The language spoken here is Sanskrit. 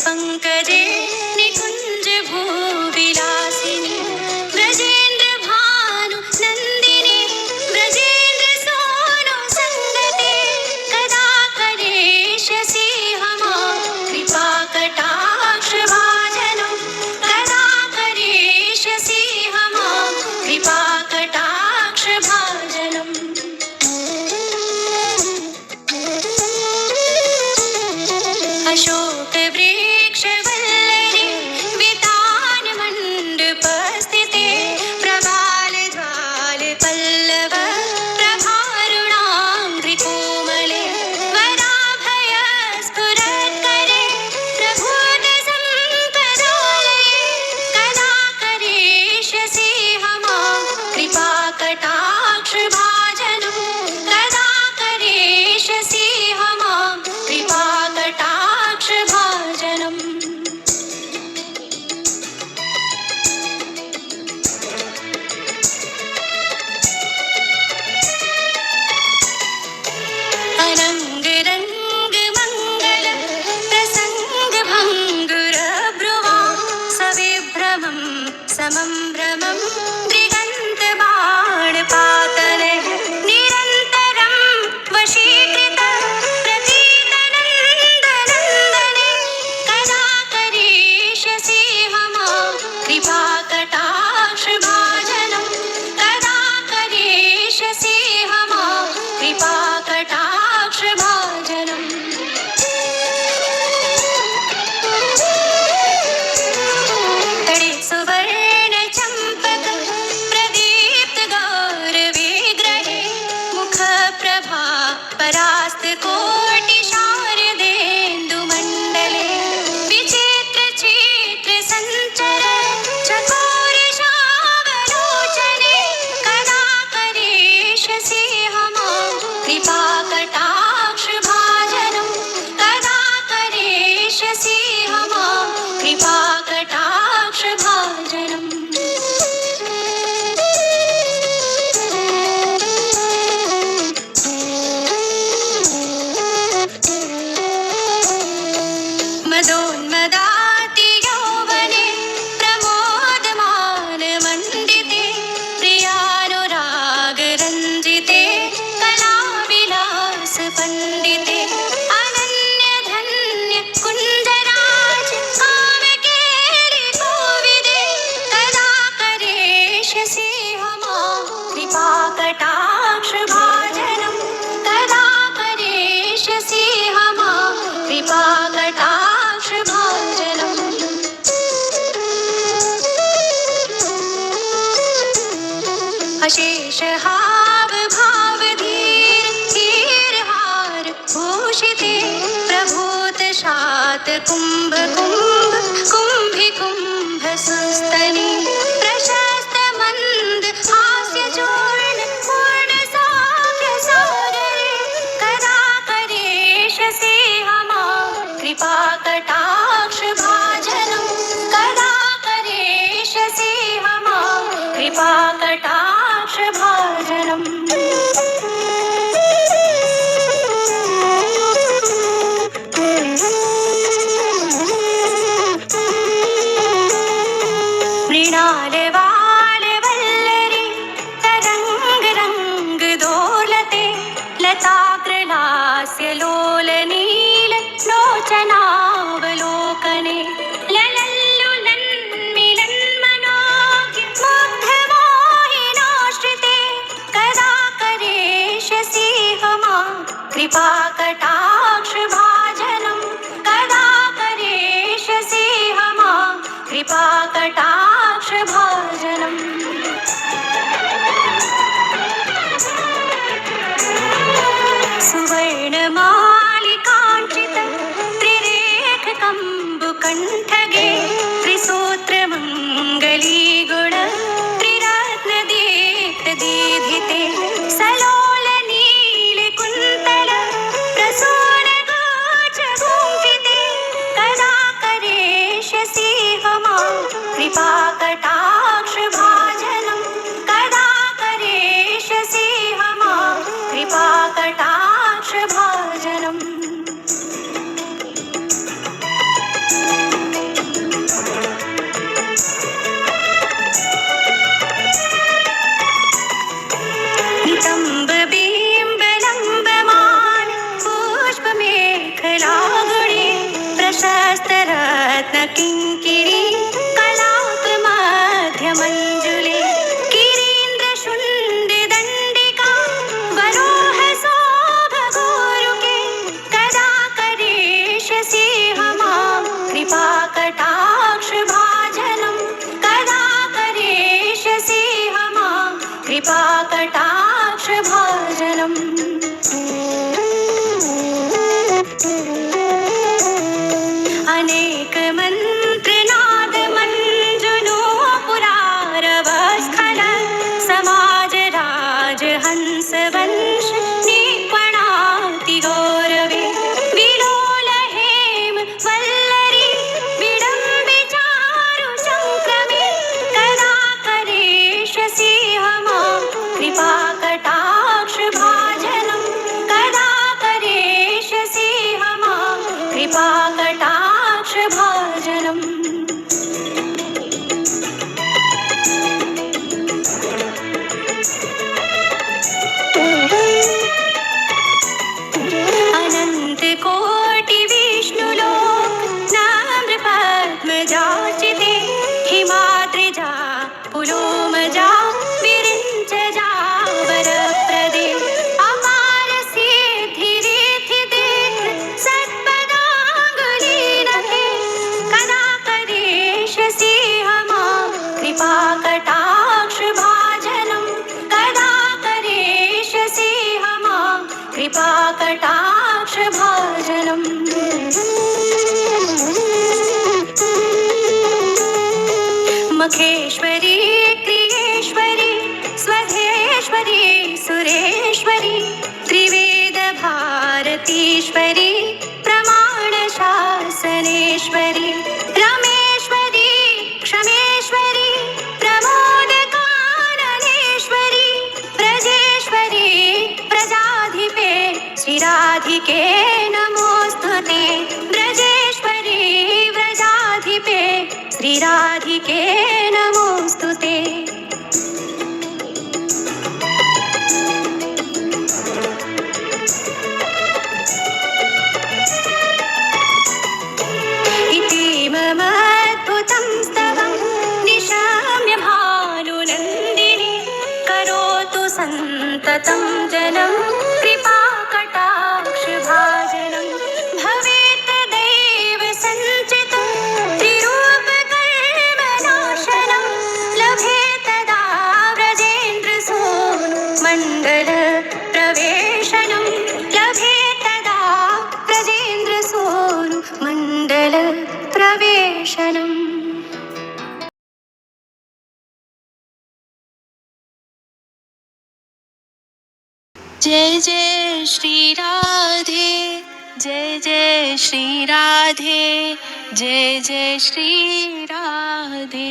पंकजे निकुंज भूविलासिनी ब्रजेंद्र भानु नंदिनी ब्रजेंद्र सोनु संगते कदा करेष्यसि हमा कृपा कटाक्ष भाजनं कदा करेष्यसि हमा कृपा कटाक्ष भाजनं अशोक वृक्ष वल्लरी वितान मंडपस्थिते प्रबाल ज्वाल पल्लव प्रभारुणांघ्रि कोमले वराभय स्फुरत्करे प्रभूत संपदालये कदा करेष्यसि हमा कृपा कटाक्ष भाजनं कदा करेष्यसि हमा कृपा कटाक्ष भाजनम् अरंग रंग मंगल प्रसंग भंगुर ब्रुवा सविभ्रमं समं भ्रमं दिगंत बाण पातले निरंतरं वशीकृत प्रतीत नंदनंदने कदा करेष्यसि हमा कृपा कटाक्ष भाजनं कदा करेष्यसि हमा कृपा कटाक्ष भाजनम् तड़े सुवर्ण चंपक प्रदीप्त गौर विग्रहे मुख प्रभा परास्त कोटि शारदेन्दु मंडले विचित्र चित्र संचर चकोर शावलोचने कदा करेष्यसि हमा कृपा कटाक्ष भाजनं कदा करेष्यसि हमा कृपा कटाक्ष भाजनम् मदोन्मदाति यौवने प्रमोदमान मंडिते प्रियानुराग रंजिते कलाविलास पंडिते अनन्य धन्य कुंदराज कामकेलि कोविदे कदा करेष्यसि हमा कृपा कटाक्ष भाजनं कदा करेष्यसि हमा कृपा कटाक्ष भाजनम् अशेष हाव भाव धीर धीर हार भूषिते प्रभूत शात कुंभ कुंभ कुंभि कुंभ सुस्तनी प्रशस्त मंद हास्य चूर्ण पूर्ण साख्य सागरे कदा करेष्यसि हमा कृपा कटाक्ष भाजनं कदा करेष्यसि हमा कृपा कटाक्ष भाजनम् किङ्किणी कलापमध्यमञ्जुले गिरीन्द्रशुण्डिदण्डिका वरोहशोभगोरुके कदा करिष्यसि मां कृपाकटाक्षभाजनं कदा करिष्यसि मां कृपाकटाक्षभाजनम् अनेक मंत्रनाद मंजुनो पुरारवस्थल समाज राज हंस वंश निपणाति गौरवे विलोल हेम वल्लरी विडम्बिचारु संक्रमे कदा करिष्यसि मां कृपाकटाक्ष भाजनं कदा करिष्यसि मां कृपाकटाक्ष भाजनम् अनंत कोटि विष्णुलोक नाम्रपद्मजार्चिते हिमाद्रिजा पुलोमजा विरिञ्चजा वरप्रदे अपार सिद्धिरिथिते सत्पदाङ्गुलीनते कदा करिष्यसि मां कृपाकटाक्ष भाजनं कदा करिष्यसि मां कृपाकटाक्ष भाजनम् मखेश्वरी क्रियेश्वरी स्वधेश्वरी सुरेश्वरी त्रिवेद भारतीश्वरी प्रमाणशासनेश्वरी रमेश्वरी क्षमेश्वरी प्रमोदकाननेश्वरी व्रजेश्वरी प्रजाधिपे श्रीराधिके नमोस्तुते व्रजेश्वरी व्रजाधिपे श्रीराधिके नमोस्तुते इति ममद्भुतं स्तवं निशम्य भानुनन्दिनी करोतु सन्ततं जनं कृपाकटाक्ष भाजनं भवेत् दैव सञ्चितं त्रिरूपकर्मनाशनं लभेत् तदा व्रजेन्द्रसूनु मण्डल प्रवेशनं लभेत् तदा व्रजेन्द्रसूनु मण्डल प्रवेशनम् जय जय श्री राधे जय जय श्री राधे जय जय श्री राधे।